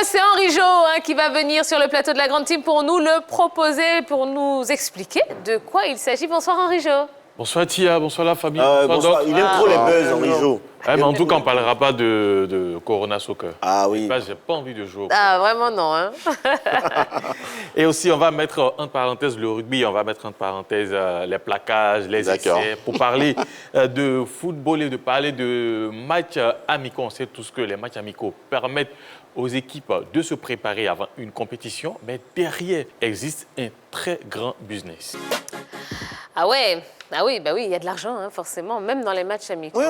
c'est Henri Jo qui va venir sur le plateau de la Grande Team pour nous le proposer, pour nous expliquer de quoi il s'agit. Bonsoir Henri Jo. Bonsoir Tia, bonsoir la famille. Bonsoir. Il aime trop les buzz, Henri Jo. Mais en tout cas, on ne parlera pas de Corona Soccer. Ah oui. J'ai pas envie de jouer. Ah, vraiment non. Hein. Et aussi, on va mettre entre parenthèses le rugby, on va mettre entre parenthèses les plaquages, les essais, pour parler de football et de parler de matchs amicaux. On sait tous que les matchs amicaux permettent aux équipes de se préparer avant une compétition, mais derrière existe un très grand business. Ah ouais. Ah oui, bah oui, il y a de l'argent, hein, forcément. Même dans les matchs amicaux,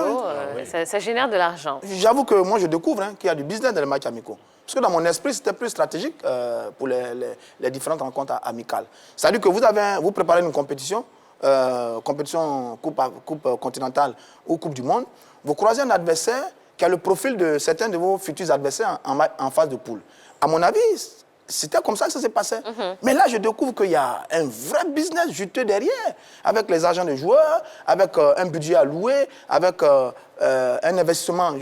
ça génère de l'argent. J'avoue que moi, je découvre qu'il y a du business dans les matchs amicaux. Parce que dans mon esprit, c'était plus stratégique pour les différentes rencontres amicales. C'est-à-dire que vous préparez une compétition, compétition coupe continentale ou Coupe du Monde, vous croisez un adversaire qui a le profil de certains de vos futurs adversaires en phase de poule. À mon avis, c'était comme ça que ça s'est passé. Mais là, je découvre qu'il y a un vrai business juteux derrière, avec les agents de joueurs, avec un budget alloué, avec un investissement,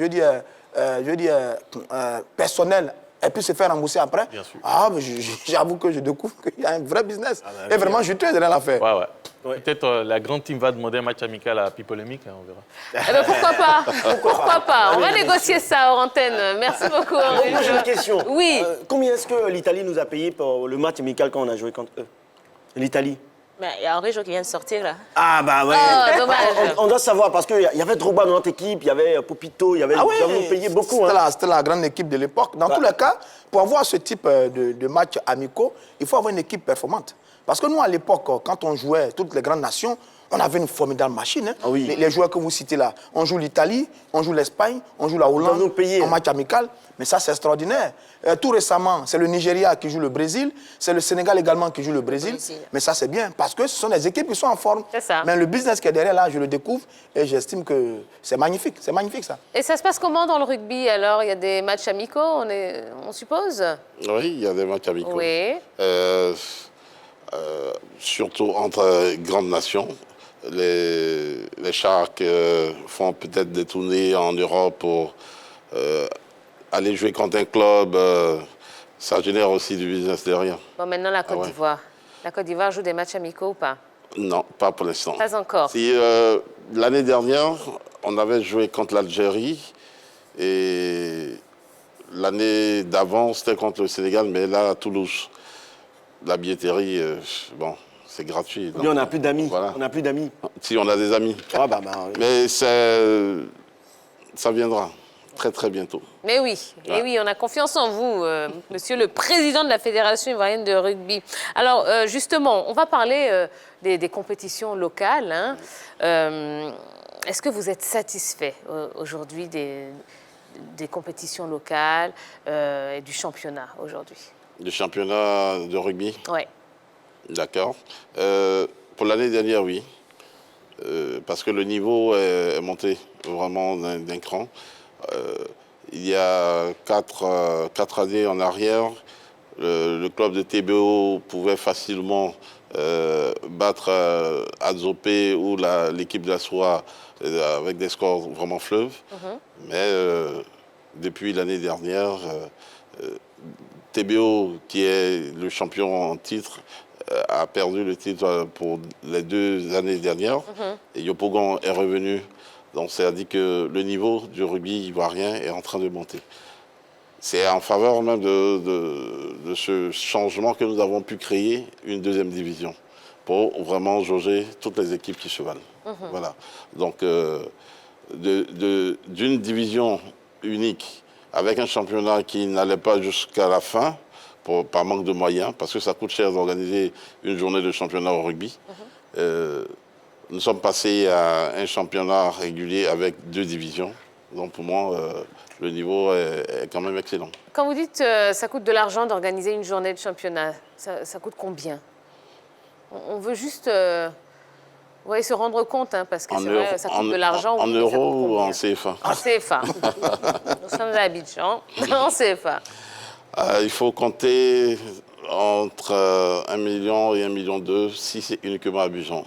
personnel, et puis se faire rembourser après. Bien sûr. Ah, mais j'avoue que je découvre qu'il y a un vrai business. Et vraiment juteux derrière l'affaire. Ouais. Peut-être la Grande Team va demander un match amical à Pipolémique, on verra. Eh ben, pourquoi pas? Pourquoi pas? On va négocier ça hors antenne. Merci beaucoup, Henri. Moi, j'ai une question. Oui. Combien est-ce que l'Italie nous a payé pour le match amical quand on a joué contre eux? L'Italie. Mais il y a Henri Jo qui vient de sortir, là. Ah, bah ouais. Oh, dommage. On doit savoir, parce qu'il y avait Drogba dans notre équipe, il y avait Popito, il y avait... Ils doivent nous payer beaucoup. C'était la grande équipe de l'époque. Dans tous les cas, pour avoir ce type de matchs amicaux, il faut avoir une équipe performante. Parce que nous, à l'époque, quand on jouait toutes les grandes nations, on avait une formidable machine. Ah oui. Les joueurs que vous citez là, on joue l'Italie, on joue l'Espagne, on joue la Hollande en match amical. Mais ça, c'est extraordinaire. Tout récemment, c'est le Nigeria qui joue le Brésil, c'est le Sénégal également qui joue le Brésil. Mais ça, c'est bien, parce que ce sont des équipes qui sont en forme. C'est ça. Mais le business qui est derrière, là, je le découvre et j'estime que c'est magnifique. C'est magnifique, ça. Et ça se passe comment dans le rugby, alors? Il y a des matchs amicaux, on suppose? Oui, il y a des matchs amicaux. Oui. Surtout entre grandes nations. Les Sharks font peut-être des tournées en Europe pour aller jouer contre un club. Ça génère aussi du business derrière. Bon, maintenant, la Côte d'Ivoire. La Côte d'Ivoire joue des matchs amicaux ou pas? Non, pas pour l'instant. Pas encore. Si, l'année dernière, on avait joué contre l'Algérie et l'année d'avant, c'était contre le Sénégal, mais là, à Toulouse. La billetterie, bon, c'est gratuit. Mais on n'a plus d'amis. Voilà. On n'a plus d'amis. Si, on a des amis. Ah, bah, oui. Mais ça viendra très, très bientôt. Mais oui, et oui, on a confiance en vous, monsieur le président de la Fédération ivoirienne de rugby. Alors, justement, on va parler des compétitions locales. Hein. Est-ce que vous êtes satisfait aujourd'hui des compétitions locales et du championnat aujourd'hui? Le championnat de rugby? Oui. D'accord. Pour l'année dernière, oui. Parce que le niveau est monté vraiment d'un cran. Il y a 4 années en arrière, le club de TBO pouvait facilement battre Adzopé ou l'équipe de la SOA avec des scores vraiment fleuves. Mais depuis l'année dernière, TBO, qui est le champion en titre, a perdu le titre pour les 2 années dernières. Et Yopougon est revenu. Donc, c'est-à-dire que le niveau du rugby ivoirien est en train de monter. C'est en faveur même de ce changement que nous avons pu créer une 2e division pour vraiment jauger toutes les équipes qui se valent. Voilà. Donc, d'une division unique avec un championnat qui n'allait pas jusqu'à la fin, par manque de moyens, parce que ça coûte cher d'organiser une journée de championnat au rugby. Nous sommes passés à un championnat régulier avec 2 divisions. Donc pour moi, le niveau est quand même excellent. Quand vous dites ça coûte de l'argent d'organiser une journée de championnat, ça coûte combien? On veut juste se rendre compte, hein, parce que c'est vrai, ça coûte de l'argent. En euros ou en CFA? En CFA. Nous sommes à Abidjan, en CFA. Il faut compter entre 1 million et 1,2 million si c'est uniquement à Abidjan.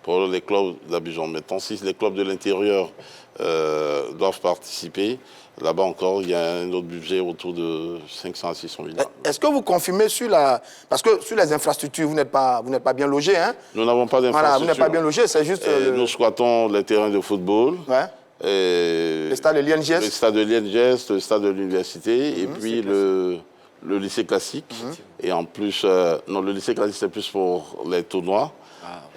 pour les clubs d'Abidjan. Maintenant, si les clubs de l'intérieur doivent participer, là-bas encore, il y a un autre budget autour de 500 à 600 000. Est-ce que vous confirmez sur la... Parce que sur les infrastructures, vous n'êtes pas bien logé, hein? Nous n'avons pas d'infrastructure. Voilà, vous n'êtes pas bien logé, c'est juste... Nous squattons les terrains de football. Ouais. Le stade de l'INGS. Le stade de l'INGS, le stade de l'université, et puis le lycée classique. Et en plus, non, le lycée classique, c'est plus pour les tournois.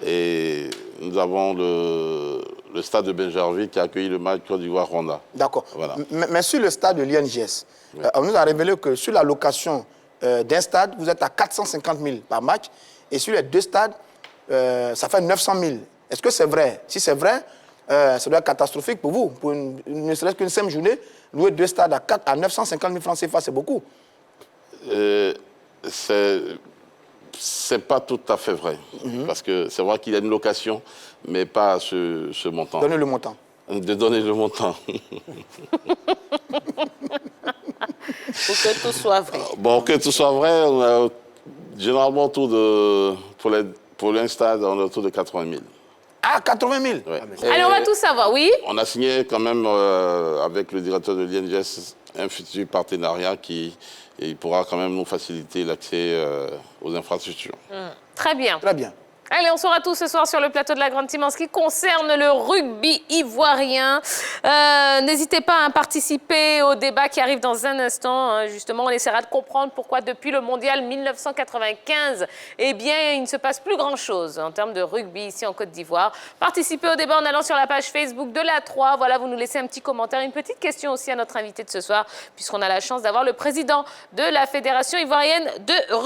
Et nous avons le stade de Benjarville qui a accueilli le match Côte d'Ivoire-Rwanda. D'accord. Voilà. Mais sur le stade de l'INGS, on nous a révélé que sur la location d'un stade, vous êtes à 450 000 par match. Et sur les 2 stades, ça fait 900 000. Est-ce que c'est vrai? Si c'est vrai, ça doit être catastrophique pour vous. Pour ne serait-ce qu'une simple journée, louer 2 stades à 950 000 francs CFA, c'est beaucoup. C'est pas tout à fait vrai. Parce que c'est vrai qu'il y a une location, mais pas à ce montant. Donnez le montant. De donner le montant. Pour que tout soit vrai. Bon, que tout soit vrai, on a généralement autour de... Pour un stade, on est autour de 80 000. Ah, 80 000 Ouais. Allez, on va tout savoir, oui? On a signé quand même avec le directeur de l'INGS un futur partenariat qui pourra quand même nous faciliter l'accès aux infrastructures. Très bien. Très bien. Allez, on saura tout ce soir sur le plateau de la Grande Team en ce qui concerne le rugby ivoirien. N'hésitez pas à participer au débat qui arrive dans un instant. Justement, on essaiera de comprendre pourquoi depuis le mondial 1995, eh bien, il ne se passe plus grand-chose en termes de rugby ici en Côte d'Ivoire. Participez au débat en allant sur la page Facebook de la 3. Voilà, vous nous laissez un petit commentaire, une petite question aussi à notre invité de ce soir, puisqu'on a la chance d'avoir le président de la Fédération ivoirienne de rugby.